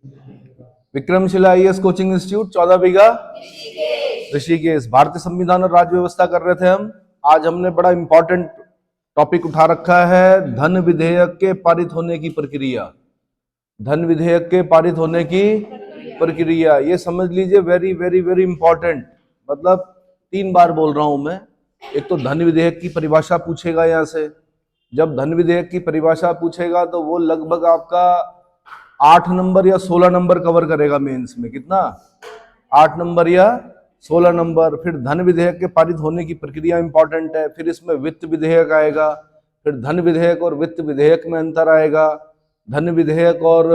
Vikramshila IAS coaching institute 14 बीघा ऋषिकेश। भारतीय संविधान और राज्य व्यवस्था कर रहे थे हम। आज हमने बड़ा इंपॉर्टेंट टॉपिक उठा रखा है, धन विधेयक के पारित होने की प्रक्रिया। धन विधेयक के पारित होने की प्रक्रिया, ये समझ लीजिए, वेरी वेरी वेरी इंपॉर्टेंट। मतलब 3 बार बोल रहा हूं मैं। एक तो धन विधेयक की परिभाषा पूछेगा यहां से। जब धन विधेयक की परिभाषा पूछेगा तो वो लगभग आपका 8 नंबर या 16 नंबर कवर करेगा मेंस में। कितना? 8 नंबर या 16 नंबर। फिर धन विधेयक के पारित होने की प्रक्रिया इंपॉर्टेंट है। फिर इसमें वित्त विधेयक आएगा। फिर धन विधेयक और वित्त विधेयक में अंतर आएगा। धन विधेयक और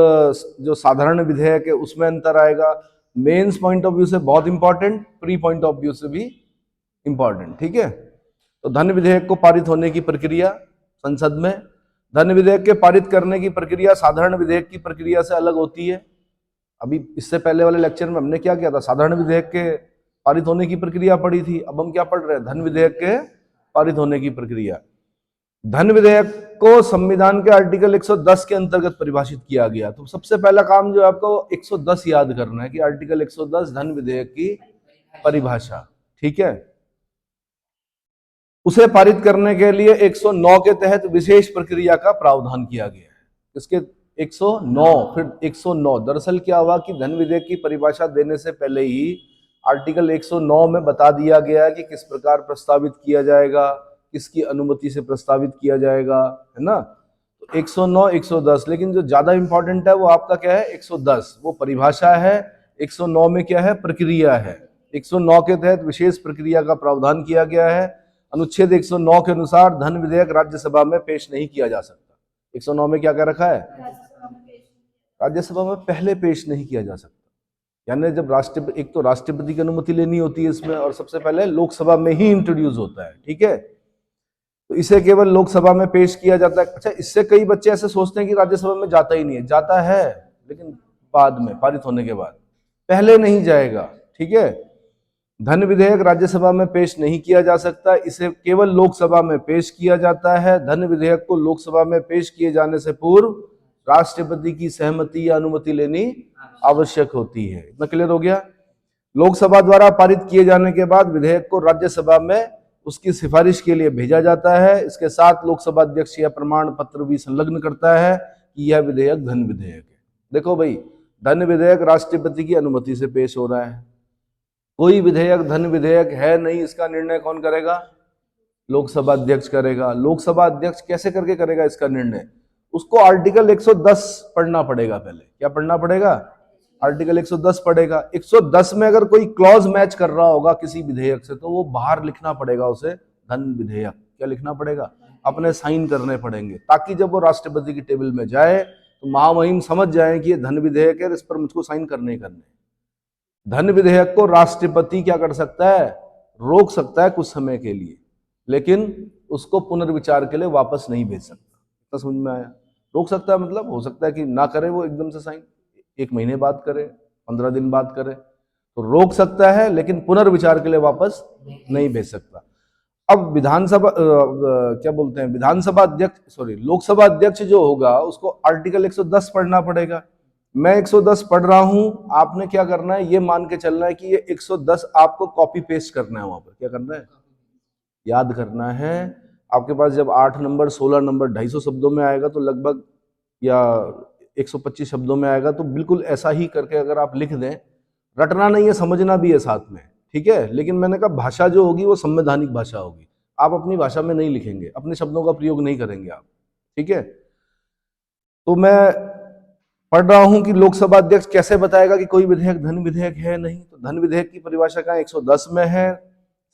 जो साधारण विधेयक है उसमें अंतर आएगा। मेंस पॉइंट ऑफ व्यू से बहुत important, pre point of view से भी इंपॉर्टेंट। ठीक है, तो धन विधेयक को पारित होने की प्रक्रिया संसद में। धन विधेयक के पारित करने की प्रक्रिया साधारण विधेयक की प्रक्रिया से अलग होती है। अभी इससे पहले वाले लेक्चर में हमने क्या किया था? साधारण विधेयक के पारित होने की प्रक्रिया पढ़ी थी। अब हम क्या पढ़ रहे हैं? धन विधेयक के पारित होने की प्रक्रिया। धन विधेयक को संविधान के आर्टिकल 110 के अंतर्गत परिभाषित किया गया। तो सबसे पहला काम जो है आपको 110 याद करना है कि आर्टिकल 110 धन विधेयक की परिभाषा। ठीक है, उसे पारित करने के लिए 109 के तहत विशेष प्रक्रिया का प्रावधान किया गया है। इसके 109, फिर 109। दरअसल क्या हुआ कि धन विधेयक की परिभाषा देने से पहले ही आर्टिकल 109 में बता दिया गया है कि किस प्रकार प्रस्तावित किया जाएगा, किसकी अनुमति से प्रस्तावित किया जाएगा, है ना। तो 109, 110, लेकिन जो ज्यादा इंपॉर्टेंट है वो आपका क्या है? 110 वो परिभाषा है। 109 में क्या है? प्रक्रिया है। 109 के तहत विशेष प्रक्रिया का प्रावधान किया गया है। अनुच्छेद 109 के अनुसार धन विधेयक राज्यसभा में पेश नहीं किया जा सकता। 109 में क्या कह रखा है? राज्यसभा में पहले पेश नहीं किया जा सकता। यानी जब एक तो राष्ट्रपति की अनुमति लेनी होती है इसमें, और सबसे पहले लोकसभा में ही इंट्रोड्यूस होता है। ठीक है, तो इसे केवल लोकसभा में पेश किया जाता है। अच्छा, इससे कई बच्चे ऐसे सोचते हैं कि राज्यसभा में जाता ही नहीं है। जाता है, लेकिन बाद में, पारित होने के बाद, पहले नहीं जाएगा। ठीक है, धन विधेयक राज्यसभा में पेश नहीं किया जा सकता, इसे केवल लोकसभा में पेश किया जाता है। धन विधेयक को लोकसभा में पेश किए जाने से पूर्व राष्ट्रपति की सहमति या अनुमति लेनी आवश्यक होती है। इतना क्लियर हो गया? लोकसभा द्वारा पारित किए जाने के बाद विधेयक को राज्यसभा में उसकी सिफारिश के लिए भेजा जाता है। इसके साथ लोकसभा अध्यक्ष यह प्रमाण पत्र भी संलग्न करता है कि यह विधेयक धन विधेयक है। देखो भाई, धन विधेयक राष्ट्रपति की अनुमति से पेश हो रहा है। कोई विधेयक धन विधेयक है नहीं, इसका निर्णय कौन करेगा? लोकसभा अध्यक्ष करेगा। लोकसभा अध्यक्ष कैसे करके करेगा इसका निर्णय? उसको आर्टिकल 110 पढ़ना पड़ेगा पहले। क्या पढ़ना पड़ेगा? आर्टिकल 110 पढ़ेगा। 110 में अगर कोई क्लॉज मैच कर रहा होगा किसी विधेयक से तो वो बाहर लिखना पड़ेगा उसे, धन विधेयक। क्या लिखना पड़ेगा? अपने साइन करने पड़ेंगे, ताकि जब वो राष्ट्रपति की टेबल में जाए तो महामहिम समझ जाए कि ये धन विधेयक है, इस पर मुझको साइन करने ही करने। धन विधेयक को राष्ट्रपति क्या कर सकता है? रोक सकता है कुछ समय के लिए, लेकिन उसको पुनर्विचार के लिए वापस नहीं भेज सकता। तो समझ में आया? रोक सकता है मतलब हो सकता है कि ना करे वो एकदम से साइन, 1 महीने बाद करे, 15 दिन बाद करे, तो रोक सकता है, लेकिन पुनर्विचार के लिए वापस नहीं भेज सकता। अब विधानसभा क्या बोलते हैं, विधानसभा अध्यक्ष, सॉरी, लोकसभा अध्यक्ष जो होगा उसको आर्टिकल 110 पढ़ना पड़ेगा। मैं 110 पढ़ रहा हूं, आपने क्या करना है? ये मान के चलना है कि ये 110 आपको कॉपी पेस्ट करना है। वहां पर क्या करना है? याद करना है। आपके पास जब 8 नंबर 16 नंबर 250 शब्दों में आएगा तो लगभग, या 125 शब्दों में आएगा, तो बिल्कुल ऐसा ही करके अगर आप लिख दें, रटना नहीं है, समझना भी है साथ में। ठीक है, लेकिन मैंने कहा भाषा जो होगी वो संवैधानिक भाषा होगी। आप अपनी भाषा में नहीं लिखेंगे, अपने शब्दों का प्रयोग नहीं करेंगे आप। ठीक है, तो मैं पढ़ रहा हूं कि लोकसभा अध्यक्ष कैसे बताएगा कि कोई विधेयक धन विधेयक है नहीं। तो धन विधेयक की परिभाषा कहां? 110 में है।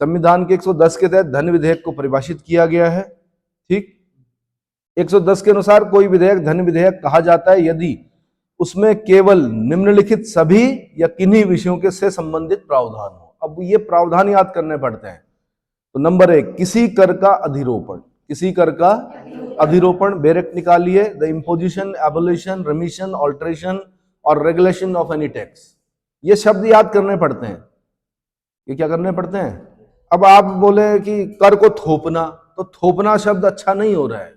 संविधान के 110 के तहत धन विधेयक को परिभाषित किया गया है। ठीक, 110 के अनुसार कोई विधेयक धन विधेयक कहा जाता है यदि उसमें केवल निम्नलिखित सभी या किन्हीं विषयों के से संबंधित प्रावधान हो। अब ये प्रावधान याद करने पड़ते हैं। तो नंबर 1, किसी कर का अधिरोपण। किसी कर का अधिरोपण, बेरेक्ट निकालिए, द इम्पोजिशन, एबोलिशन, रेमिशन, ऑल्ट्रेशन और रेगुलेशन ऑफ एनी टैक्स। ये शब्द याद करने पड़ते हैं। ये क्या करने पड़ते हैं? अब आप बोले कि कर को थोपना, तो थोपना शब्द अच्छा नहीं हो रहा है।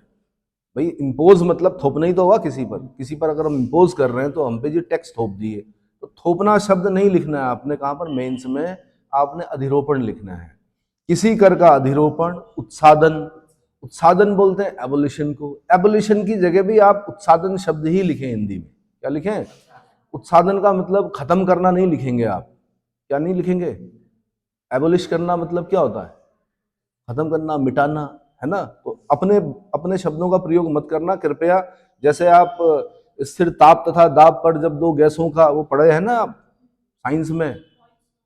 भाई इम्पोज मतलब थोपना ही तो हुआ किसी पर अगर हम इम्पोज कर रहे हैं तो हम पे जी टैक्स थोप दिए। तो थोपना शब्द नहीं लिखना है आपने, कहां पर, मेंस में आपने अधिरोपण लिखना है। किसी कर का अधिरोपण, उत्सादन, उत्सादन बोलते हैं एबोलिशन को। एबोलिशन की जगह भी आप उत्सादन शब्द ही लिखें हिंदी में। क्या लिखें? उत्सादन का मतलब खत्म करना नहीं लिखेंगे आप। क्या नहीं लिखेंगे? एबोलिश करना मतलब क्या होता है? खत्म करना, मिटाना, है ना। तो अपने अपने शब्दों का प्रयोग मत करना कृपया। जैसे आप स्थिर ताप तथा दाब पर जब दो गैसों का वो पढ़े हैं ना आप साइंस में,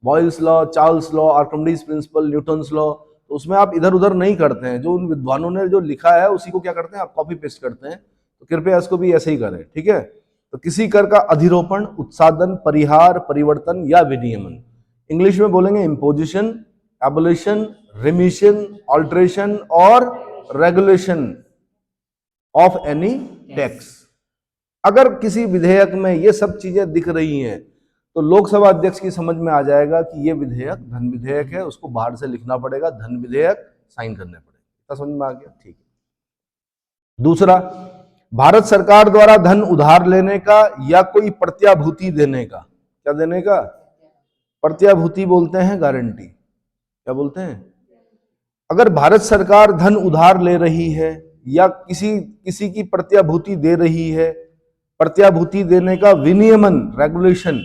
Boyle's law, Charles law, Archimedes principal, Newton's law, तो उसमें आप इधर उधर नहीं करते हैं। जो उन विद्वानों ने जो लिखा है उसी को क्या करते हैं आप कॉपी पेस्ट करते हैं। तो कृपया इसको भी ऐसे ही करें, ठीक है। तो किसी कर का अधिरोपण, उत्सादन, परिहार, परिवर्तन या विनियमन। इंग्लिश में बोलेंगे इम्पोजिशन, एबोलिशन, रिमिशन, ऑल्ट्रेशन और रेगुलेशन ऑफ एनी टैक्स। अगर किसी विधेयक में ये सब चीजें दिख रही हैं तो लोकसभा अध्यक्ष की समझ में आ जाएगा कि ये विधेयक धन विधेयक है, उसको बाहर से लिखना पड़ेगा, धन विधेयक, साइन करने पड़ेगा। समझ में आ गया? ठीक है। दूसरा, भारत सरकार द्वारा धन उधार लेने का या कोई प्रत्याभूति देने का। क्या देने का? प्रत्याभूति बोलते हैं गारंटी। क्या बोलते हैं? अगर भारत सरकार धन उधार ले रही है या किसी किसी की प्रत्याभूति दे रही है, प्रत्याभूति देने का विनियमन, रेगुलेशन,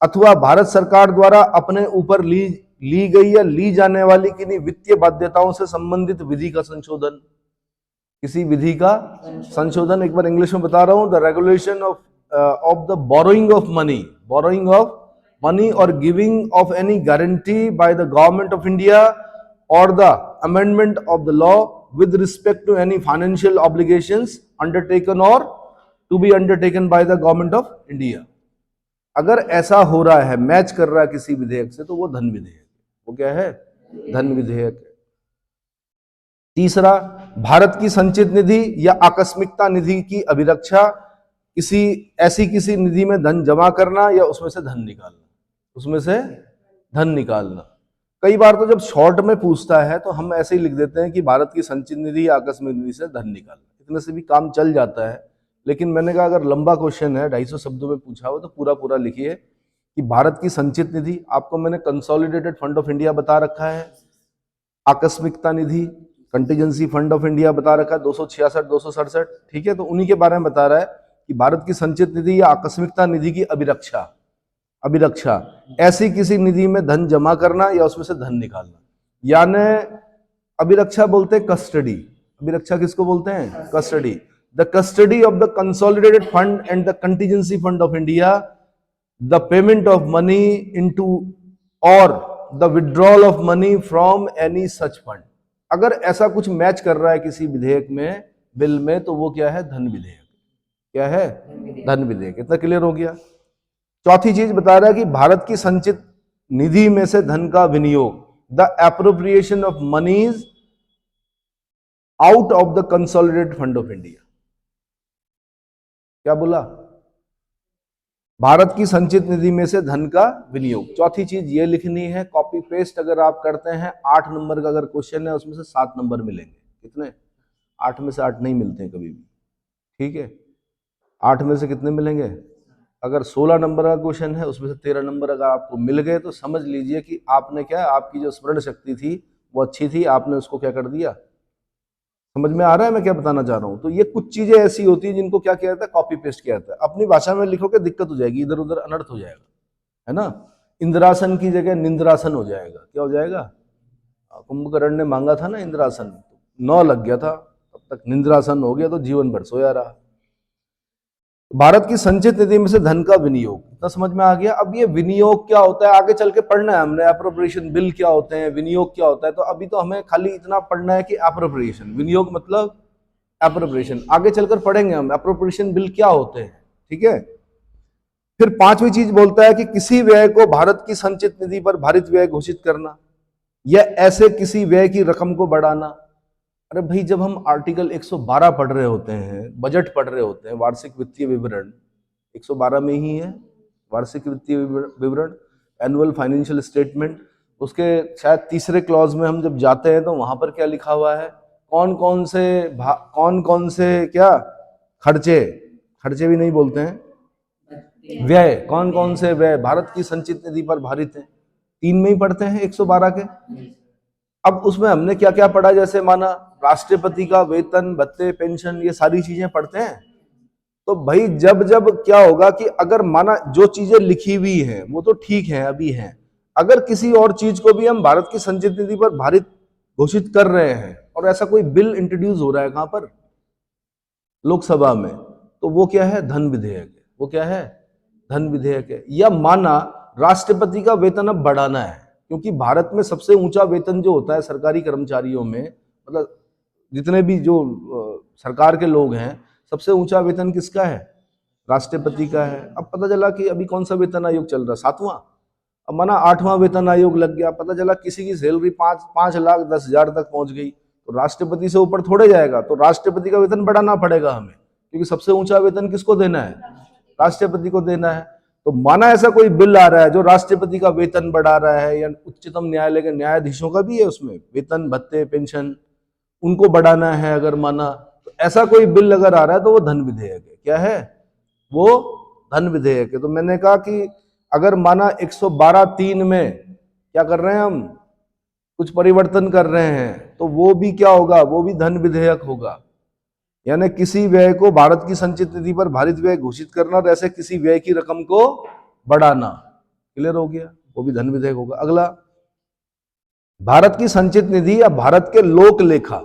अथवा भारत सरकार द्वारा अपने ऊपर ली गई या ली जाने वाली किन्हीं वित्तीय बाध्यताओं से संबंधित विधि का संशोधन। किसी विधि का संशोधन, एक बार इंग्लिश में बता रहा हूं, the regulation of the borrowing of money or giving of any guarantee by the government of India or the amendment of the law with respect to any financial obligations undertaken or to be undertaken by the government of India। अगर ऐसा हो रहा है, match कर रहा है किसी विधेयक से, तो वो धन विधेयक। वो क्या है? धन विधेयक है। तीसरा, भारत की संचित निधि या आकस्मिकता निधि की अभिरक्षा, किसी निधि में धन जमा करना या उसमें से धन निकालना। कई बार तो जब शॉर्ट में पूछता है तो हम ऐसे ही लिख देते हैं कि भारत की संचित निधि या आकस्मिक निधि से धन निकालना, इतने से भी काम चल जाता है। लेकिन मैंने कहा अगर लंबा क्वेश्चन है, 250 शब्दों में पूछा हो, तो पूरा पूरा लिखिए कि भारत की संचित निधि, आपको मैंने कंसोलिडेटेड फंड ऑफ इंडिया बता रखा है, आकस्मिकता निधि, कंटीजेंसी फंड ऑफ इंडिया बता रखा है 266 267, ठीक है। तो उन्हीं के बारे में बता रहा है कि भारत की संचित निधि या आकस्मिकता निधि की अभिरक्षा, ऐसी किसी निधि में धन जमा करना या उसमें से धन निकालना। यानी अभिरक्षा बोलते हैं कस्टडी। अभिरक्षा किसको बोलते हैं? Custody. The custody of the consolidated fund and the contingency fund of India, the payment of money into or the withdrawal of money from any such fund. अगर ऐसा कुछ मैच कर रहा है किसी विधेयक में, बिल में, तो वो क्या है? धन विधेयक। क्या है? धन विधेयक। इतना क्लियर हो गया। चौथी चीज बता रहा है कि भारत की संचित निधि में से धन का विनियोग, the appropriation of moneys out of the consolidated fund of India. क्या बोला? भारत की संचित निधि में से धन का विनियोग। चौथी चीज ये लिखनी है। कॉपी पेस्ट अगर आप करते हैं, 8 नंबर का अगर क्वेश्चन है उसमें से 7 नंबर मिलेंगे। कितने? 8 में से 8 नहीं मिलते हैं कभी भी, ठीक है। 8 में से कितने मिलेंगे? अगर 16 नंबर का क्वेश्चन है उसमें से 13 नंबर अगर आपको मिल गए तो समझ लीजिए कि आपने क्या, आपकी जो स्मरण शक्ति थी वो अच्छी थी, आपने उसको क्या कर दिया। समझ में आ रहा है मैं क्या बताना चाह रहा हूं? तो ये कुछ चीजें ऐसी होती हैं जिनको क्या किया जाता है? कॉपी पेस्ट किया जाता है। अपनी भाषा में लिखोगे दिक्कत हो जाएगी, इधर उधर अनर्थ हो जाएगा, है ना। इंद्रासन की जगह निंद्रासन हो जाएगा। क्या हो जाएगा? कुंभकर्ण ने मांगा था ना इंद्रासन, 9 लग गया था, तब तक निंद्रासन हो गया तो जीवन भर सोया रहा। भारत की संचित निधि में से धन का विनियोग, इतना समझ में आ गया। अब ये विनियोग क्या होता है आगे चल के पढ़ना है हमने। एप्रोप्रिएशन बिल क्या होते हैं, विनियोग क्या होता है, तो अभी तो हमें खाली इतना पढ़ना है कि एप्रोप्रिएशन, विनियोग मतलब एप्रोप्रिएशन। आगे चलकर पढ़ेंगे हम एप्रोप्रिएशन बिल क्या होते हैं, ठीक है। फिर 5वीं चीज बोलता है कि किसी व्यय को भारत की संचित निधि पर भारित व्यय घोषित करना या ऐसे किसी व्यय की रकम को बढ़ाना। अरे भाई, जब हम आर्टिकल 112 पढ़ रहे होते हैं, बजट पढ़ रहे होते हैं, वार्षिक वित्तीय विवरण 112 में ही है, वार्षिक वित्तीय विवरण, एनुअल फाइनेंशियल स्टेटमेंट, उसके शायद तीसरे क्लॉज में हम जब जाते हैं तो वहां पर क्या लिखा हुआ है कौन कौन से क्या खर्चे, खर्चे भी नहीं बोलते हैं, व्यय, कौन कौन से व्यय भारत की संचित निधि पर भारित हैं, 3 में ही पढ़ते हैं 112 के। अब उसमें हमने क्या क्या पढ़ा, जैसे माना राष्ट्रपति का वेतन, भत्ते, पेंशन, ये सारी चीजें पढ़ते हैं। तो भाई जब जब क्या होगा कि अगर माना जो चीजें लिखी हुई हैं वो तो ठीक है अभी हैं, अगर किसी और चीज को भी हम भारत की संचित निधि पर भारित घोषित कर रहे हैं और ऐसा कोई बिल इंट्रोड्यूस हो रहा है कहां पर, लोकसभा में, तो वो क्या है, धन विधेयक है। वो क्या है, धन विधेयक है। या माना राष्ट्रपति का वेतन अब बढ़ाना है, क्योंकि भारत में सबसे ऊंचा वेतन जो होता है सरकारी कर्मचारियों में, मतलब जितने भी जो सरकार के लोग हैं, सबसे ऊंचा वेतन किसका है, राष्ट्रपति का है। अब पता चला कि अभी कौन सा वेतन आयोग चल रहा है, 7वां, अब माना 8वां वेतन आयोग लग गया, पता चला किसी की सैलरी 5,10,000 तक पहुंच गई, तो राष्ट्रपति से ऊपर थोड़े जाएगा, तो राष्ट्रपति का वेतन बढ़ाना पड़ेगा हमें, क्योंकि सबसे ऊंचा वेतन किसको देना है, राष्ट्रपति को देना है। तो माना ऐसा कोई बिल आ रहा है जो राष्ट्रपति का वेतन बढ़ा रहा है, या उच्चतम न्यायालय के न्यायाधीशों का भी है उसमें वेतन, भत्ते, पेंशन, उनको बढ़ाना है, अगर माना तो ऐसा कोई बिल अगर आ रहा है तो वो धन विधेयक है। क्या है, वो धन विधेयक है। तो मैंने कहा कि अगर माना 112(3) में क्या कर रहे हैं हम, कुछ परिवर्तन कर रहे हैं, तो वो भी क्या होगा, वो भी धन विधेयक होगा। यानी किसी व्यय को भारत की संचित निधि पर भारित व्यय घोषित करना और ऐसे किसी व्यय की रकम को बढ़ाना। क्लियर हो गया, वो भी धन विधेयक होगा। अगला, भारत की संचित निधि या भारत के लोक लेखा।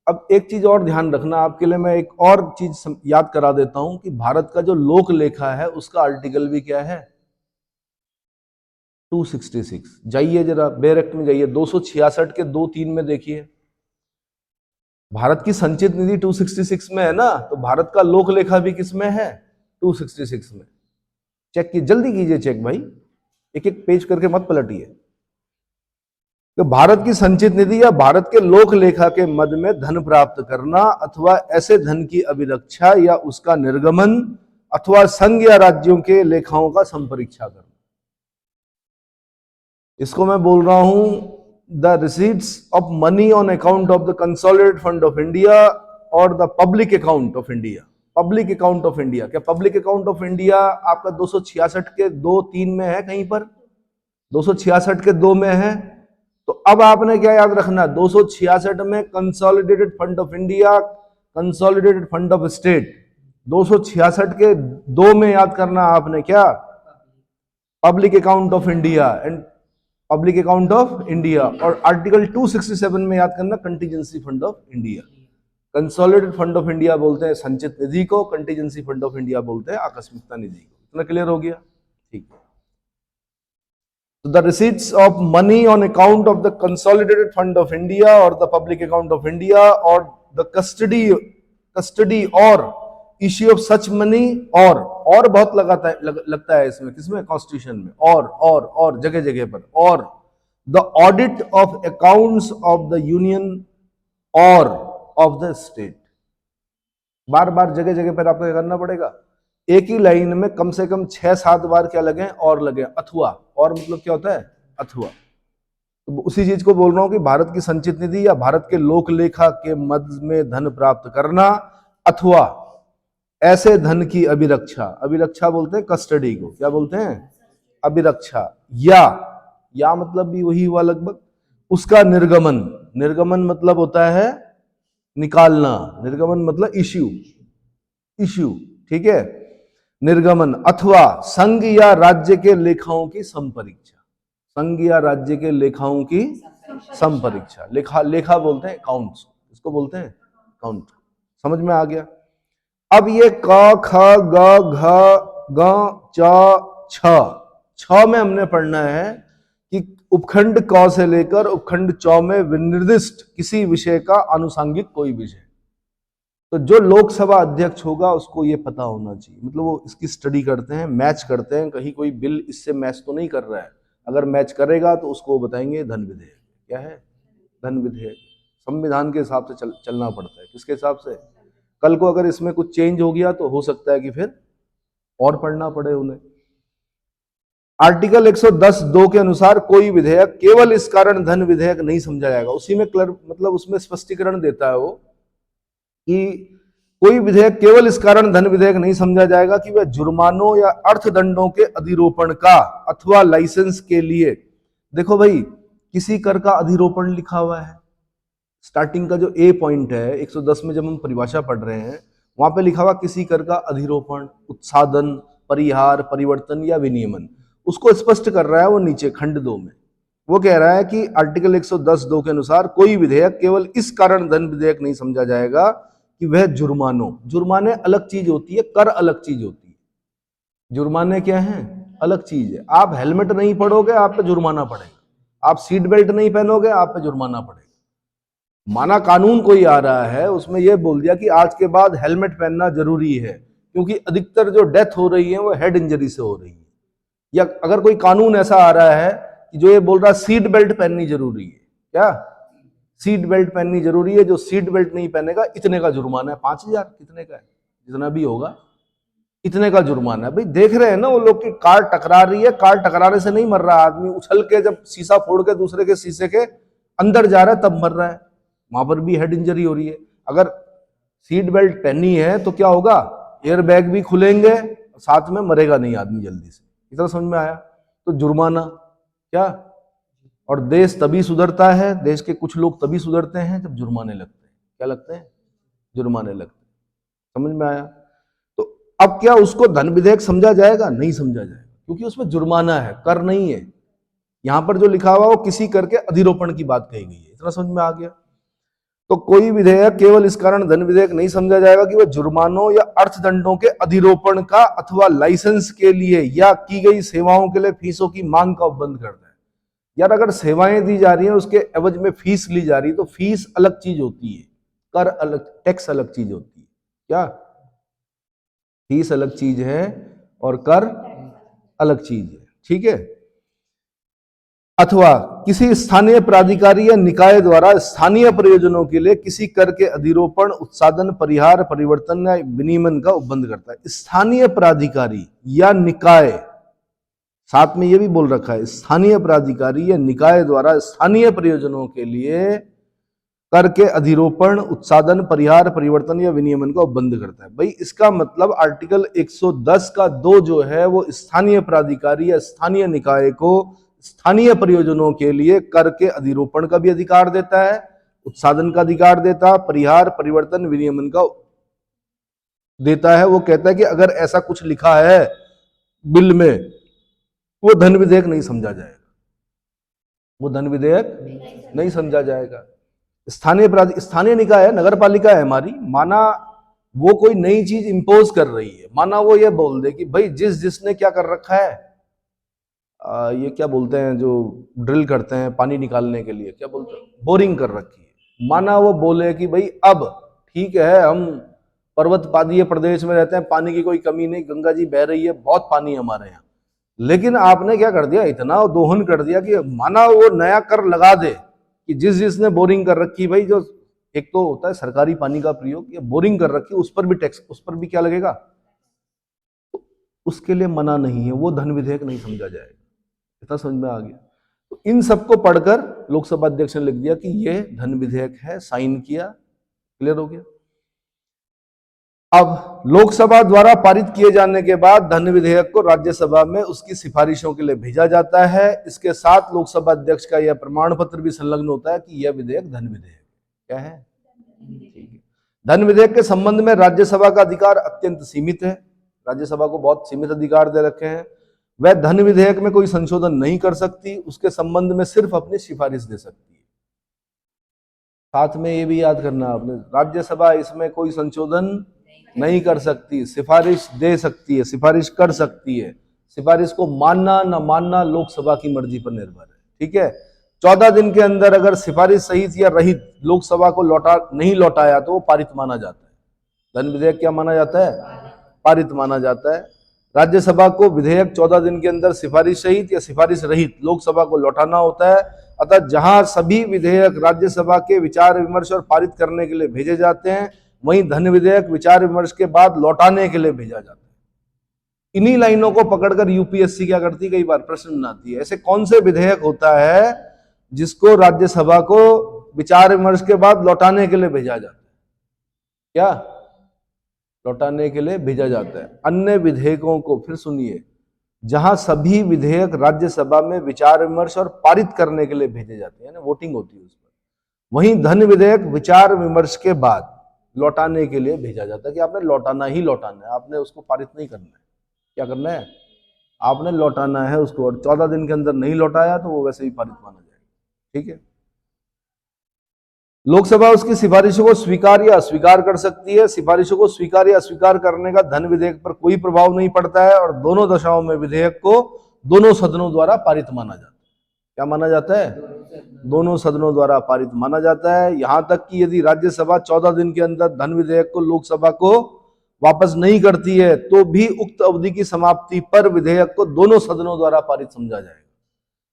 अब एक चीज और ध्यान रखना, आपके लिए मैं एक और चीज याद करा देता हूं कि भारत का जो लोक लेखा है उसका आर्टिकल भी क्या है, 266। जाइए जरा बेयर एक्ट में जाइए, 266 के 2(3) में देखिए, भारत की संचित निधि 266 में है ना, तो भारत का लोक लेखा भी किसमें है, 266 में। चेक की, जल्दी कीजिए चेक भाई, एक एक पेज करके मत पलटिए। तो भारत की संचित निधि या भारत के लोक लेखा के मद में धन प्राप्त करना अथवा ऐसे धन की अभिरक्षा या उसका निर्गमन अथवा संघ या राज्यों के लेखाओं का संपरीक्षा करना। इसको मैं बोल रहा हूं the receipts of money on account of the consolidated fund of India or the public account of India. Public account of India, क्या पब्लिक अकाउंट ऑफ इंडिया आपका 266 के 2(3) में है कहीं पर, 266 के 2 में है। तो अब आपने क्या याद रखना, 266 में consolidated fund of India, consolidated fund of state, 266 के 2 में याद करना आपने क्या, public account of India and public account of India. और आर्टिकल 267 में याद करना contingency fund of India. Consolidated fund of India बोलते हैं संचित निधि को, कंटीजेंसी फंड ऑफ इंडिया बोलते हैं आकस्मिकता निधि को। इतना क्लियर हो गया, ठीक है। So the receipts of money on account of the consolidated fund of India or the public account of India or the custody or issue of such money और बहुत लगता है इसमें, किसमें, कॉन्स्टिट्यूशन में, और जगह जगह पर, और the audit of accounts of the union or of the state। बार बार जगह जगह पर आपको करना पड़ेगा, एक ही लाइन में कम से कम 6-7 बार क्या लगे, और लगे, अथवा, और मतलब क्या होता है, अथवा। तो उसी चीज को बोल रहा हूं कि भारत की संचित निधि या भारत के लोक लेखा के मद में धन प्राप्त करना अथवा ऐसे धन की अभिरक्षा, अभिरक्षा बोलते हैं कस्टडी को, क्या बोलते हैं, अभिरक्षा, या मतलब भी वही हुआ लगभग, उसका निर्गमन, निर्गमन मतलब होता है निकालना, निर्गमन मतलब इश्यू, ठीक है, निर्गमन, अथवा संघ या राज्य के लेखाओं की संपरीक्षा, संघ या राज्य के लेखाओं की संपरीक्षा, लेखा बोलते हैं अकाउंट्स, इसको बोलते हैं अकाउंट। समझ में आ गया। अब ये क ख ग घ ग च छ में हमने पढ़ना है कि उपखंड क से लेकर उपखंड च में विनिर्दिष्ट किसी विषय का आनुषंगिक कोई विषय। तो जो लोकसभा अध्यक्ष होगा उसको ये पता होना चाहिए, मतलब वो इसकी स्टडी करते हैं, मैच करते हैं, कहीं कोई बिल इससे मैच तो नहीं कर रहा है, अगर मैच करेगा तो उसको बताएंगे धन विधेयक। क्या है, धन विधेयक। संविधान के हिसाब से चलना पड़ता है, किसके हिसाब से, कल को अगर इसमें कुछ चेंज हो गया तो हो सकता है कि फिर और पढ़ना पड़े उन्हें। आर्टिकल 110(2) के अनुसार कोई विधेयक केवल इस कारण धन विधेयक नहीं समझा जाएगा। उसी में मतलब उसमें स्पष्टीकरण देता है वो कि कोई विधेयक केवल इस कारण धन विधेयक नहीं समझा जाएगा कि वह जुर्मानों या अर्थदंडों के अधिरोपण का अथवा लाइसेंस के लिए, देखो भाई किसी कर का अधिरोपण लिखा हुआ है, स्टार्टिंग का जो ए पॉइंट है 110 में जब हम परिभाषा पढ़ रहे हैं वहां पे लिखा हुआ किसी कर का अधिरोपण, उत्सादन, परिहार, परिवर्तन या विनियमन, उसको स्पष्ट कर रहा है वो नीचे खंड 2 में। वो कह रहा है कि आर्टिकल 110(2) के अनुसार कोई विधेयक केवल इस कारण धन विधेयक नहीं समझा जाएगा कि वह जुर्माने अलग चीज होती है, कर अलग चीज होती है। जुर्माने क्या है? अलग चीज है। आप हेलमेट नहीं पढ़ोगे आप पे जुर्माना पड़ेगा, आप सीट बेल्ट नहीं पहनोगे आप पे जुर्माना पड़ेगा। माना कानून कोई आ रहा है उसमें यह बोल दिया कि आज के बाद हेलमेट पहनना जरूरी है, क्योंकि अधिकतर जो डेथ हो रही है वो हेड इंजरी से हो रही है। या अगर कोई कानून ऐसा आ रहा है कि जो ये बोल रहा है सीट बेल्ट पहननी जरूरी है, क्या सीट बेल्ट पहननी जरूरी है, जो सीट बेल्ट नहीं पहनेगा इतने का जुर्माना है, 5,000 कितने का है, जितना भी होगा इतने का जुर्माना है। भाई देख रहे हैं ना वो लोग की कार टकरा रही है, कार टकराने से नहीं मर रहा आदमी, उछल के जब शीशा फोड़ के दूसरे के शीशे के अंदर जा रहा है तब मर रहा है, वहां पर भी हेड इंजरी हो रही है। अगर सीट बेल्ट पहनी है तो क्या होगा, एयर बैग भी खुलेंगे, साथ में मरेगा नहीं आदमी जल्दी से। इतना समझ में आया? तो जुर्माना क्या, और देश तभी सुधरता है, देश के कुछ लोग तभी सुधरते हैं जब जुर्माने लगते हैं। क्या लगते हैं? जुर्माने लगते हैं। समझ में आया? तो अब क्या उसको धन विधेयक समझा जाएगा? नहीं समझा जाएगा, क्योंकि उसमें जुर्माना है, कर नहीं है। यहां पर जो लिखा हुआ वो किसी कर के अधिरोपण की बात कही गई है। इतना समझ में आ गया? तो कोई विधेयक केवल इस कारण धन विधेयक नहीं समझा जाएगा कि वह जुर्मानों या अर्थदंडों के अधिरोपण का अथवा लाइसेंस के लिए या की गई सेवाओं के लिए फीसों की मांग का उपबंध करता है। यार अगर सेवाएं दी जा रही हैं उसके एवज में फीस ली जा रही है तो फीस अलग चीज होती है, कर अलग, टैक्स अलग चीज होती है। क्या? फीस अलग चीज है और कर अलग चीज है। ठीक है? अथवा किसी स्थानीय प्राधिकारी या निकाय द्वारा स्थानीय प्रयोजनों के लिए किसी कर के अधिरोपण, उत्सादन, परिहार, परिवर्तन या विनियमन का उपबंध करता है। स्थानीय प्राधिकारी या निकाय, साथ में यह भी बोल रखा है, स्थानीय प्राधिकारी या निकाय द्वारा स्थानीय प्रयोजनों के लिए कर के अधिरोपण, उत्सादन, परिहार, परिवर्तन या विनियमन का उपबंध करता है। भाई इसका मतलब आर्टिकल 110 का 2 जो है वो स्थानीय प्राधिकारी या स्थानीय निकाय को स्थानीय प्रयोजनों के लिए कर के अधिरोपण का भी अधिकार देता है, उत्सादन का अधिकार देता है, परिहार, परिवर्तन, विनियमन का देता है। वो कहता है कि अगर ऐसा कुछ लिखा है बिल में वो धन विधेयक नहीं समझा जाएगा, वो धन विधेयक नहीं समझा जाएगा। स्थानीय निकाय है, नगर पालिका है हमारी, माना वो कोई नई चीज इंपोज कर रही है, माना वो ये बोल दे कि भाई जिसने क्या कर रखा है, ये क्या बोलते हैं जो ड्रिल करते हैं पानी निकालने के लिए, क्या बोलते हैं, बोरिंग कर रखी है। माना वो बोले कि भाई अब ठीक है हम पर्वत पादीय प्रदेश में रहते हैं, पानी की कोई कमी नहीं, गंगा जी बह रही है, बहुत पानी है हमारे यहाँ, लेकिन आपने क्या कर दिया, इतना दोहन कर दिया कि माना वो नया कर लगा दे कि जिसने बोरिंग कर रखी, भाई जो एक तो होता है सरकारी पानी का प्रयोग, या बोरिंग कर रखी उस पर भी टैक्स, उस पर भी क्या लगेगा, तो उसके लिए मना नहीं है, वो धन विधेयक नहीं समझा जाएगा। इतना समझ में आ गया? तो इन सबको पढ़कर लोकसभा अध्यक्ष ने लिख दिया कि ये धन विधेयक है, साइन किया, क्लियर हो गया। अब लोकसभा द्वारा पारित किए जाने के बाद धन विधेयक को राज्यसभा में उसकी सिफारिशों के लिए भेजा जाता है। इसके साथ लोकसभा अध्यक्ष का यह प्रमाण पत्र भी संलग्न होता है कि यह विधेयक धन विधेयक क्या है। ठीक है। धन विधेयक के संबंध में राज्यसभा का अधिकार अत्यंत सीमित है, राज्यसभा को बहुत सीमित अधिकार दे रखे हैं। वह धन विधेयक में कोई संशोधन नहीं कर सकती, उसके संबंध में सिर्फ अपनी सिफारिश दे सकती है। साथ में ये भी याद करना आपने, राज्यसभा इसमें कोई संशोधन नहीं कर सकती, सिफारिश दे सकती है, सिफारिश कर सकती है। सिफारिश को मानना न मानना लोकसभा की मर्जी पर निर्भर है। ठीक है? 14 दिन के अंदर अगर सिफारिश सहित या रहित लोकसभा को नहीं लौटाया तो वो पारित माना जाता है। धन विधेयक क्या माना जाता है? पारित माना जाता है। राज्यसभा को विधेयक 14 दिन के अंदर सिफारिश सहित या सिफारिश रहित लोकसभा को लौटाना होता है। अतः जहां सभी विधेयक राज्यसभा के विचार विमर्श और पारित करने के लिए भेजे जाते हैं, वहीं धन विधेयक विचार विमर्श के बाद लौटाने के लिए भेजा जाता है। इन्हीं लाइनों को पकड़कर यूपीएससी क्या करती है, कई बार प्रश्न बनाती है। ऐसे कौन से विधेयक होता है जिसको राज्यसभा को विचार विमर्श के बाद लौटाने के लिए भेजा जाता है? क्या लौटाने के लिए भेजा जाता है? अन्य विधेयकों को फिर सुनिए, जहां सभी विधेयक राज्यसभा में विचार विमर्श और पारित करने के लिए भेजे जाते हैं ना, वोटिंग होती है उस पर, वहीं धन विधेयक विचार विमर्श के बाद लौटाने के लिए भेजा जाता है कि आपने लौटाना ही लौटाना है, आपने उसको पारित नहीं करना है। क्या करना है? आपने लौटाना है उसको, और 14 दिन के अंदर नहीं लौटाया तो वो वैसे ही पारित माना जाएगा। ठीक है। लोकसभा उसकी सिफारिशों को स्वीकार या अस्वीकार कर सकती है। सिफारिशों को स्वीकार या अस्वीकार करने का धन विधेयक पर कोई प्रभाव नहीं पड़ता है, और दोनों दशाओं में विधेयक को दोनों सदनों द्वारा पारित माना जाता है। क्या माना जाता है? दोनों सदनों द्वारा पारित माना जाता है। यहां तक कि यदि राज्यसभा 14 दिन के अंदर धन विधेयक को लोकसभा को वापस नहीं करती है तो भी उक्त अवधि की समाप्ति पर विधेयक को दोनों सदनों द्वारा पारित समझा जाएगा।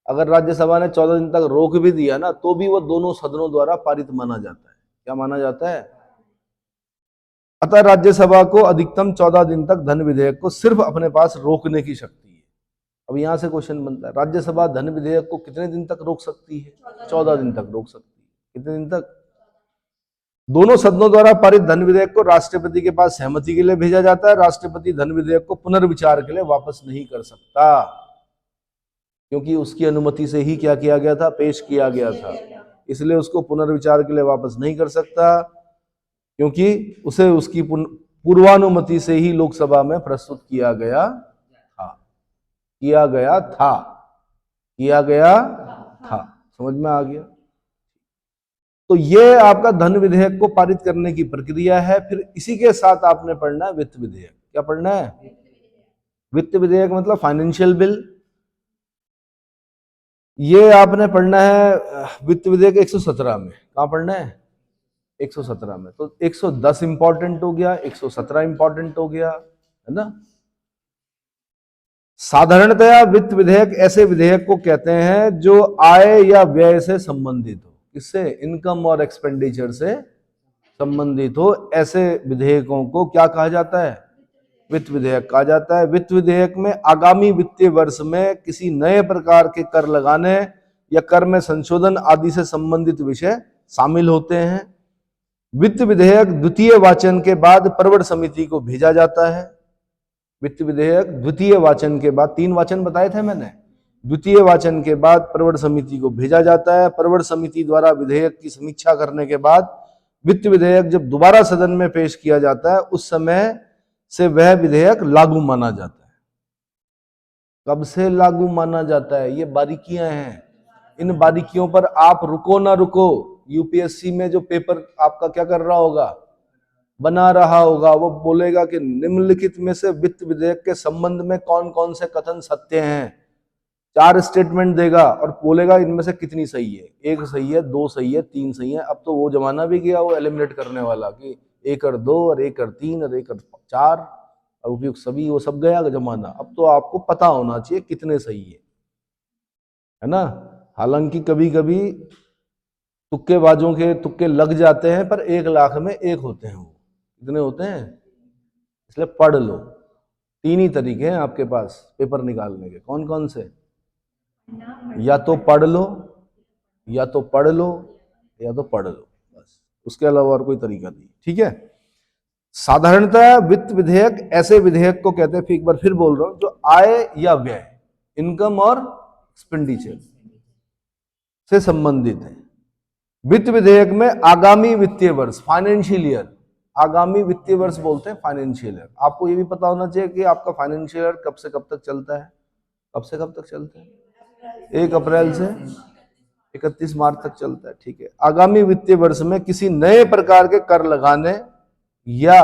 अगर राज्यसभा ने 14 दिन तक रोक भी दिया ना, तो भी वो दोनों सदनों द्वारा पारित माना जाता है। क्या माना जाता है? अतः राज्यसभा को अधिकतम 14 दिन तक धन विधेयक को सिर्फ अपने पास रोकने की शक्ति है। अब यहां से क्वेश्चन बनता है, राज्यसभा धन विधेयक को कितने दिन तक रोक सकती है? 14 दिन तक रोक सकती है। कितने दिन तक? दोनों सदनों द्वारा पारित धन विधेयक को राष्ट्रपति के पास सहमति के लिए भेजा जाता है। राष्ट्रपति धन विधेयक को पुनर्विचार के लिए वापस नहीं कर सकता, क्योंकि उसकी अनुमति से ही क्या किया गया था? पेश किया गया था। इसलिए उसको पुनर्विचार के लिए वापस नहीं कर सकता, क्योंकि उसे उसकी पूर्वानुमति से ही लोकसभा में प्रस्तुत किया गया था। समझ में आ गया? तो ये आपका धन विधेयक को पारित करने की प्रक्रिया है। फिर इसी के साथ आपने पढ़ना है वित्त विधेयक। क्या पढ़ना है? वित्त विधेयक मतलब फाइनेंशियल बिल। ये आपने पढ़ना है वित्त विधेयक 117 में। कहां पढ़ना है? 117 में। तो 110 इंपॉर्टेंट हो गया, 117 इंपॉर्टेंट हो गया, है ना। साधारणतया वित्त विधेयक ऐसे विधेयक को कहते हैं जो आय या व्यय से संबंधित हो। किससे? इनकम और एक्सपेंडिचर से संबंधित हो। ऐसे विधेयकों को क्या कहा जाता है? वित्त विधेयक कहा जाता है। वित्त विधेयक में आगामी वित्तीय वर्ष में किसी नए प्रकार के कर लगाने या कर में संशोधन आदि से संबंधित विषय शामिल होते हैं। वित्त विधेयक द्वितीय वाचन के बाद प्रवर समिति को भेजा जाता है। वित्त विधेयक द्वितीय वाचन के बाद, 3 वाचन बताए थे मैंने, द्वितीय वाचन के बाद प्रवर समिति को भेजा जाता है। प्रवर समिति द्वारा विधेयक की समीक्षा करने के बाद वित्त विधेयक जब दोबारा सदन में पेश किया जाता है, उस समय से वह विधेयक लागू माना जाता है। कब से लागू माना जाता है? ये बारीकियां हैं। इन बारीकियों पर आप रुको ना रुको, यूपीएससी में जो पेपर आपका क्या कर रहा होगा? बना रहा होगा, वो बोलेगा कि निम्नलिखित में से वित्त विधेयक के संबंध में कौन कौन से कथन सत्य हैं। 4 स्टेटमेंट देगा और बोलेगा इनमें से कितनी सही है। 1 सही है, 2 सही है, 3 सही है। अब तो वो जमाना भी गया वो एलिमिनेट करने वाला कि 1 और 2 और 1 और 3 और 1 और 4 और उपयुक्त सभी, वो सब गया जमाना। अब तो आपको पता होना चाहिए कितने सही है ना। हालांकि कभी कभी तुक्केबाजों के तुक्के लग जाते हैं, पर 1 लाख में 1 होते हैं। वो कितने होते हैं? इसलिए पढ़ लो। 3 ही तरीके हैं आपके पास पेपर निकालने के। कौन कौन से? या तो पढ़ लो, या तो पढ़ लो, या तो पढ़ लो, बस। उसके अलावा और कोई तरीका नहीं। ठीक है। साधारणतः वित्त विधेयक ऐसे विधेयक को कहते हैं, एक बार फिर बोल रहा हूं, जो आय या व्यय, इनकम और एक्सपेंडिचर से संबंधित है। वित्त विधेयक में आगामी वित्तीय वर्ष, फाइनेंशियल ईयर, आगामी वित्तीय वर्ष बोलते हैं फाइनेंशियल ईयर। आपको ये भी पता होना चाहिए कि आपका फाइनेंशियल ईयर कब से कब तक चलता है। कब से कब तक चलता है? 1 अप्रैल से 31 मार्च तक चलता है। ठीक है। आगामी वित्तीय वर्ष में किसी नए प्रकार के कर लगाने या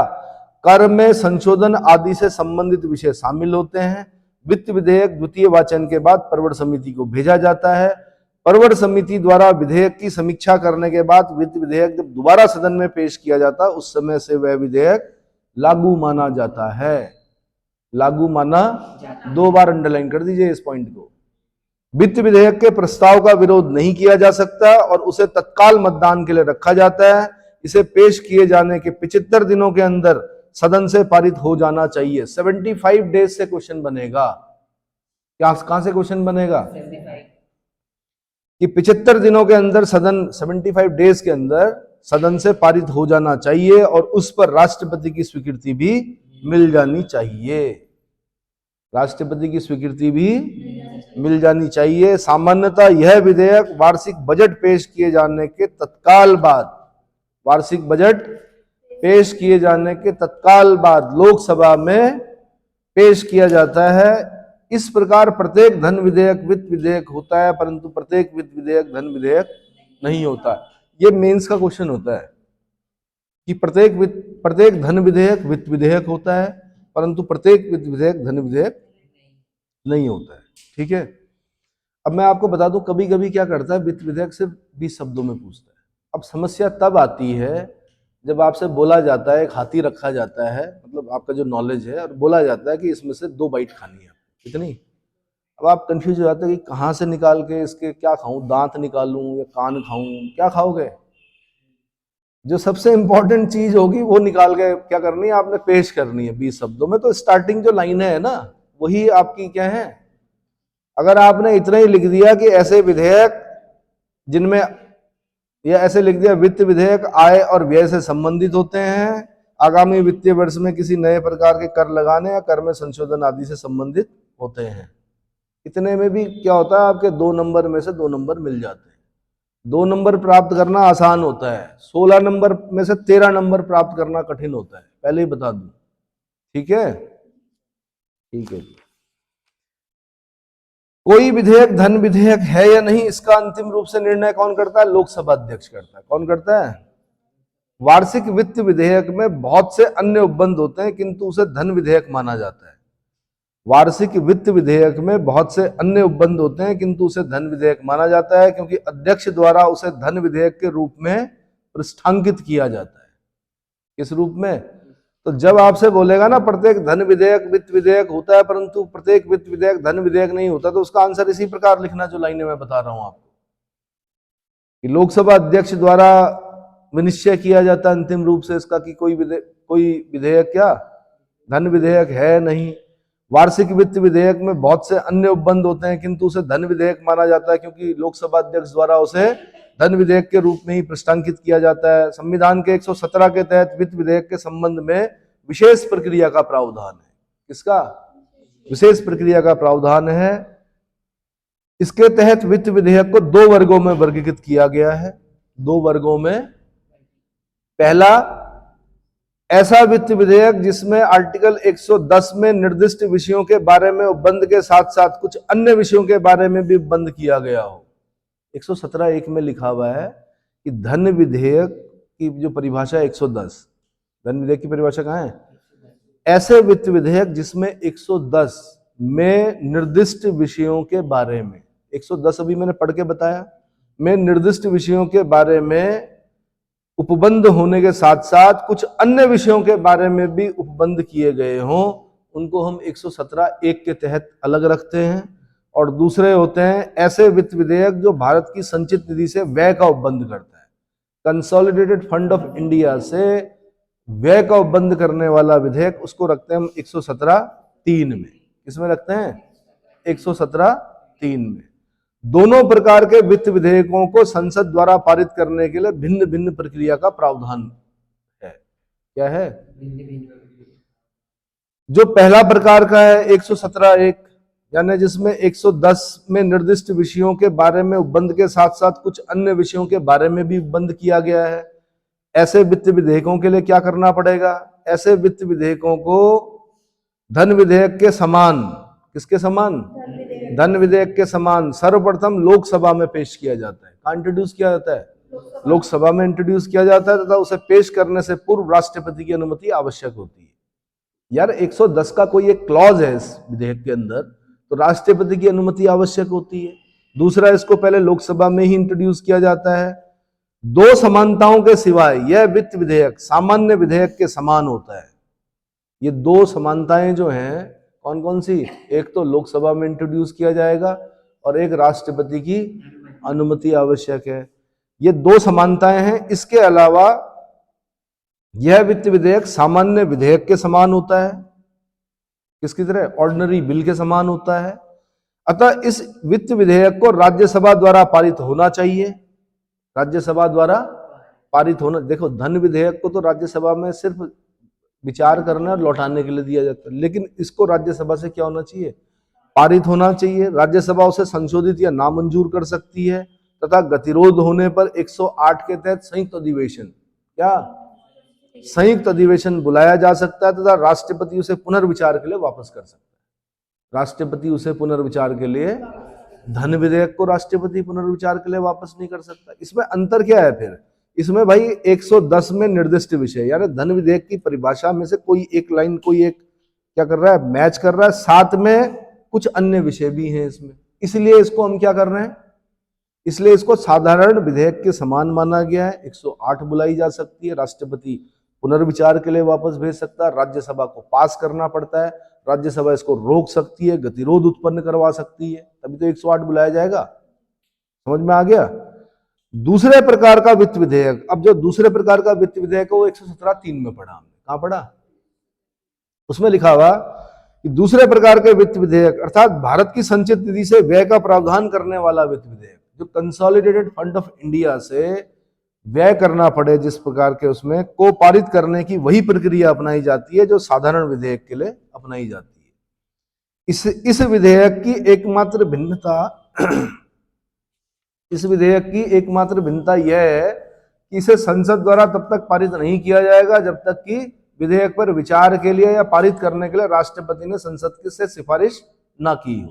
कर में संशोधन आदि से संबंधित विषय शामिल होते हैं। वित्त विधेयक द्वितीय वाचन के बाद प्रवर समिति को भेजा जाता है। प्रवर समिति द्वारा विधेयक की समीक्षा करने के बाद वित्त विधेयक जब दोबारा सदन में पेश किया जाता है, उस समय से वह विधेयक लागू माना जाता है। लागू माना, 2 बार अंडरलाइन कर दीजिए इस पॉइंट को। वित्त विधेयक के प्रस्ताव का विरोध नहीं किया जा सकता और उसे तत्काल मतदान के लिए रखा जाता है। इसे पेश किए जाने के 75 दिनों के अंदर सदन से पारित हो जाना चाहिए। 75 डेज से क्वेश्चन बनेगा। क्या कहां से क्वेश्चन बनेगा? कि 75 दिनों के अंदर सदन, 75 डेज के अंदर सदन से पारित हो जाना चाहिए और उस पर राष्ट्रपति की स्वीकृति भी मिल जानी चाहिए। राष्ट्रपति की स्वीकृति भी मिल जानी चाहिए। सामान्यतः यह विधेयक वार्षिक बजट पेश किए जाने के तत्काल बाद, वार्षिक बजट पेश किए जाने के तत्काल बाद लोकसभा में पेश किया जाता है। इस प्रकार प्रत्येक धन विधेयक वित्त विधेयक होता है, परंतु प्रत्येक वित्त विधेयक धन विधेयक नहीं होता। ये मेंस का क्वेश्चन होता है कि प्रत्येक धन विधेयक वित्त विधेयक होता है, परंतु प्रत्येक वित्त विधेयक धन विधेयक नहीं होता है। ठीक है, अब मैं आपको बता दूं, कभी कभी क्या करता है, वित्त विधेयक सिर्फ 20 शब्दों में पूछता है। अब समस्या तब आती है जब आपसे बोला जाता है, एक हाथी रखा जाता है, मतलब आपका जो नॉलेज है, और बोला जाता है कि इसमें से 2 बाइट खानी है, कितनी। अब आप कंफ्यूज हो जाते हैं कि कहाँ से निकाल के इसके क्या खाऊं, दांत निकालूं या कान खाऊं, क्या खाओगे? जो सबसे इंपॉर्टेंट चीज होगी वो निकाल के क्या करनी है, आपने पेश करनी है 20 शब्दों में। तो स्टार्टिंग जो लाइन है ना, वही आपकी क्या है। अगर आपने इतना ही लिख दिया कि ऐसे विधेयक जिनमें, या ऐसे लिख दिया वित्त विधेयक आय और व्यय से संबंधित होते हैं, आगामी वित्तीय वर्ष में किसी नए प्रकार के कर लगाने या कर में संशोधन आदि से संबंधित होते हैं, इतने में भी क्या होता है, आपके 2 नंबर में से 2 नंबर मिल जाते हैं। 2 नंबर प्राप्त करना आसान होता है, 16 नंबर में से 13 नंबर प्राप्त करना कठिन होता है, पहले ही बता दूं। ठीक है, ठीक है। कोई विधेयक धन विधेयक है या नहीं, इसका अंतिम रूप से निर्णय कौन करता है? लोकसभा अध्यक्ष करता है। कौन करता है? वार्षिक वित्त विधेयक में बहुत से अन्य उपबंध होते हैं, किंतु उसे धन विधेयक माना जाता है। वार्षिक वित्त विधेयक में बहुत से अन्य उपबंध होते हैं, किंतु उसे धन विधेयक माना जाता है, क्योंकि अध्यक्ष द्वारा उसे धन विधेयक के रूप में पृष्ठांकित किया जाता है। किस रूप में? तो जब आपसे बोलेगा ना प्रत्येक धन विधेयक वित्त विधेयक होता है, परंतु प्रत्येक वित्त विधेयक धन विधेयक नहीं होता, तो उसका आंसर इसी प्रकार लिखना जो लाइनें मैं बता रहा हूं आपको, कि लोकसभा अध्यक्ष द्वारा विनिश्चय किया जाता है अंतिम रूप से इसका कि कोई विधेयक क्या धन विधेयक है नहीं। वार्षिक वित्त विधेयक में बहुत से अन्य उपबंध होते हैं, किंतु उसे धन विधेयक माना जाता है, क्योंकि लोकसभा अध्यक्ष द्वारा उसे धन विधेयक के रूप में ही पृष्ठांकित किया जाता है। संविधान के 117 के तहत वित्त विधेयक के संबंध में विशेष प्रक्रिया का प्रावधान है। किसका? विशेष प्रक्रिया का प्रावधान है। इसके तहत वित्त विधेयक को 2 वर्गों में वर्गीकृत किया गया है। 2 वर्गों में, पहला ऐसा वित्त विधेयक जिसमें आर्टिकल 110 में निर्दिष्ट विषयों के बारे में उपबंध के साथ साथ कुछ अन्य विषयों के बारे में भी उपबंध किया गया हो। 117(1) में लिखा हुआ है कि धन विधेयक की जो परिभाषा है 110, धन विधेयक की परिभाषा कहां है? ऐसे वित्त विधेयक जिसमें 110 में निर्दिष्ट विषयों के बारे में, 110 अभी मैंने पढ़ के बताया, में निर्दिष्ट विषयों के बारे में उपबंध होने के साथ साथ कुछ अन्य विषयों के बारे में भी उपबंध किए गए हों, उनको हम 117(1) के तहत अलग रखते हैं। और दूसरे होते हैं ऐसे वित्त विधेयक जो भारत की संचित निधि से व्यय का उपबंध करता है। कंसोलिडेटेड फंड ऑफ इंडिया से व्यय का उपबंध करने वाला विधेयक, उसको रखते हैं हम 117(3) में। किसमें रखते हैं? 117(3) में। दोनों प्रकार के वित्त विधेयकों को संसद द्वारा पारित करने के लिए भिन्न भिन्न प्रक्रिया का प्रावधान है। क्या है? जो पहला प्रकार का है 117(1), यानी जिसमें 110 में निर्दिष्ट विषयों के बारे में उपबंध के साथ साथ कुछ अन्य विषयों के बारे में भी उपबंध किया गया है। ऐसे वित्त विधेयकों के लिए क्या करना पड़ेगा? ऐसे वित्त विधेयकों को धन विधेयक के समान, किसके समान? धन विधेयक के समान सर्वप्रथम लोकसभा में पेश किया जाता है। कहां इंट्रोड्यूस किया जाता है? लोकसभा में इंट्रोड्यूस किया जाता है, तथा उसे पेश करने से पूर्व राष्ट्रपति की अनुमति आवश्यक होती है। यार 110 का कोई एक क्लॉज है इस विधेयक के अंदर, तो राष्ट्रपति की अनुमति आवश्यक होती है। दूसरा, इसको पहले लोकसभा में ही इंट्रोड्यूस किया जाता है। 2 समानताओं के सिवाय यह वित्त विधेयक सामान्य विधेयक के समान होता है। ये 2 समानताएं जो हैं कौन कौन सी? एक तो लोकसभा में इंट्रोड्यूस किया जाएगा और एक राष्ट्रपति की अनुमति आवश्यक है। ये 2 समानताएं हैं। इसके अलावा यह वित्त विधेयक सामान्य विधेयक के समान होता है, किसकी तरह, ऑर्डिनरी बिल के समान होता है। अतः इस वित्त विधेयक को राज्यसभा द्वारा पारित होना चाहिए, राज्यसभा द्वारा पारित होना। देखो, धन विधेयक को तो राज्यसभा में सिर्फ विचार करना और लौटाने के लिए दिया जाता है, लेकिन इसको राज्यसभा से क्या होना चाहिए, पारित होना चाहिए। राज्यसभा उसे संशोधित या नामंजूर कर सकती है तथा गतिरोध होने पर 108 के तहत संयुक्त अधिवेशन, क्या संयुक्त अधिवेशन बुलाया जा सकता है तथा राष्ट्रपति उसे पुनर्विचार के लिए वापस कर सकता है। राष्ट्रपति उसे पुनर्विचार के लिए, धन विधेयक को राष्ट्रपति पुनर्विचार के लिए वापस नहीं कर सकता। इसमें अंतर क्या है फिर, इसमें भाई 110 में निर्दिष्ट विषय, यानी धन विधेयक की परिभाषा में से कोई एक लाइन, कोई एक क्या कर रहा है, मैच कर रहा है, साथ में कुछ अन्य विषय भी हैं इसमें, इसलिए इसको हम क्या कर रहे हैं, इसलिए इसको साधारण विधेयक के समान माना गया है। 108 बुलाई जा सकती है, राष्ट्रपति पुनर्विचार के लिए वापस भेज सकता है, राज्यसभा को पास करना पड़ता है, राज्यसभा इसको रोक सकती है, गतिरोध उत्पन्न करवा सकती है, तभी तो 108 बुलाया जाएगा। समझ में आ गया। दूसरे प्रकार का वित्त विधेयक, अब जो दूसरे प्रकार का वित्त विधेयक है वो 117(3) में पढ़ा हमने, कहां पढ़ा, उसमें लिखा हुआ कि दूसरे प्रकार के वित्त विधेयक अर्थात भारत की संचित निधि से व्यय का प्रावधान करने वाला वित्त विधेयक, जो कंसोलिडेटेड फंड ऑफ इंडिया से व्यय करना पड़े जिस प्रकार के, उसमें को पारित करने की वही प्रक्रिया अपनाई जाती है जो साधारण विधेयक के लिए अपनाई जाती है। इस विधेयक की एकमात्र भिन्नता इस विधेयक की एकमात्र भिन्नता यह है कि इसे संसद द्वारा तब तक पारित नहीं किया जाएगा जब तक कि विधेयक पर विचार के लिए या पारित करने के लिए राष्ट्रपति ने संसद से सिफारिश ना की हो,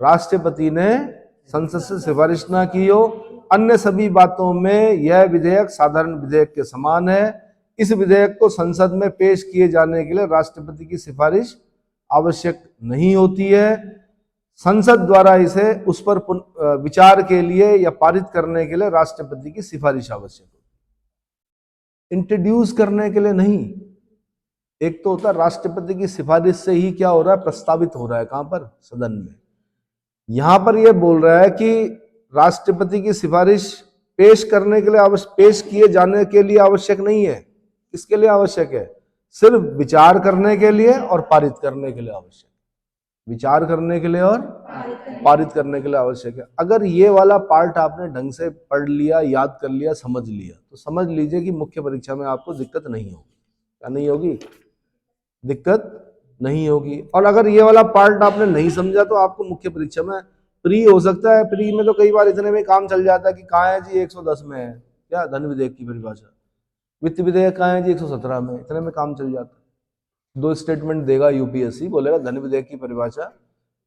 राष्ट्रपति ने संसद से सिफारिश ना की हो। अन्य सभी बातों में यह विधेयक साधारण विधेयक के समान है। इस विधेयक को संसद में पेश किए जाने के लिए राष्ट्रपति की सिफारिश आवश्यक नहीं होती है। संसद द्वारा इसे उस पर विचार के लिए या पारित करने के लिए राष्ट्रपति की सिफारिश आवश्यक होती है, इंट्रोड्यूस करने के लिए नहीं। एक तो होता है राष्ट्रपति की सिफारिश से ही क्या हो रहा है, प्रस्तावित हो रहा है, कहां पर, सदन में। यहां पर यह बोल रहा है कि राष्ट्रपति की सिफारिश पेश करने के लिए, पेश किए जाने के लिए आवश्यक नहीं है। किसके लिए आवश्यक है, सिर्फ विचार करने के लिए और पारित करने के लिए आवश्यक, विचार करने के लिए और पारित करने के लिए आवश्यक है। अगर ये वाला पार्ट आपने ढंग से पढ़ लिया, याद कर लिया, समझ लिया, तो समझ लीजिए कि मुख्य परीक्षा में आपको दिक्कत नहीं होगी। क्या नहीं होगी, दिक्कत नहीं होगी। और अगर ये वाला पार्ट आपने नहीं समझा तो आपको मुख्य परीक्षा में प्री हो सकता है, प्री में तो कई बार इतने में काम चल जाता है कि कहाँ है जी 110 में है क्या धन विधेयक की परिभाषा, वित्त विधेयक कहाँ है जी 117 में, इतने में काम चल जाता है। 2 स्टेटमेंट देगा यूपीएससी, बोलेगा धन विधेयक की परिभाषा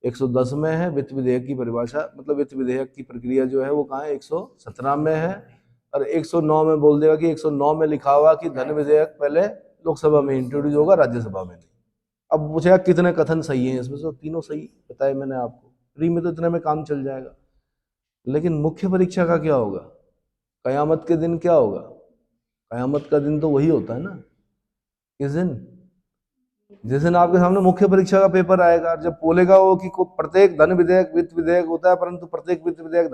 110 में है, वित्त विधेयक की परिभाषा मतलब वित्त विधेयक की प्रक्रिया जो है वो कहाँ है 117 में है, और 109 में बोल देगा कि 109 में लिखा हुआ कि धन विधेयक पहले लोकसभा में इंट्रोड्यूस होगा, राज्यसभा में नहीं। अब पूछेगा कितने कथन सही हैं इसमें से, तीनों सही बताए मैंने आपको। प्री में तो इतने में काम चल जाएगा, लेकिन मुख्य परीक्षा का क्या होगा, कयामत के दिन क्या होगा, कयामत का दिन तो वही होता है ना, किस दिन, जिस दिन आपके सामने मुख्य परीक्षा का पेपर आएगा, जब बोलेगा वो कि प्रत्येक धन विधेयक वित्त विधेयक होता है, परंतु प्रत्येक वित्त विधेयक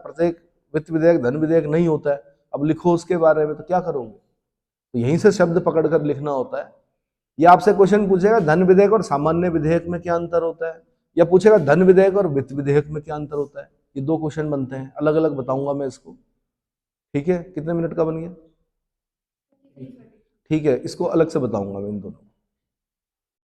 प्रत्येक वित्त विधेयक धन विधेयक नहीं होता है, अब लिखो उसके बारे में, तो क्या करोगे। तो यहीं से शब्द पकड़कर लिखना होता है। या आपसे क्वेश्चन पूछेगा धन विधेयक और सामान्य विधेयक में क्या अंतर होता है, या पूछेगा धन विधेयक और वित्त विधेयक में क्या अंतर होता है। ये 2 क्वेश्चन बनते हैं, अलग अलग बताऊंगा मैं इसको। ठीक है, कितने मिनट का बन गया, ठीक है, इसको अलग से बताऊंगा मैं इन दोनों।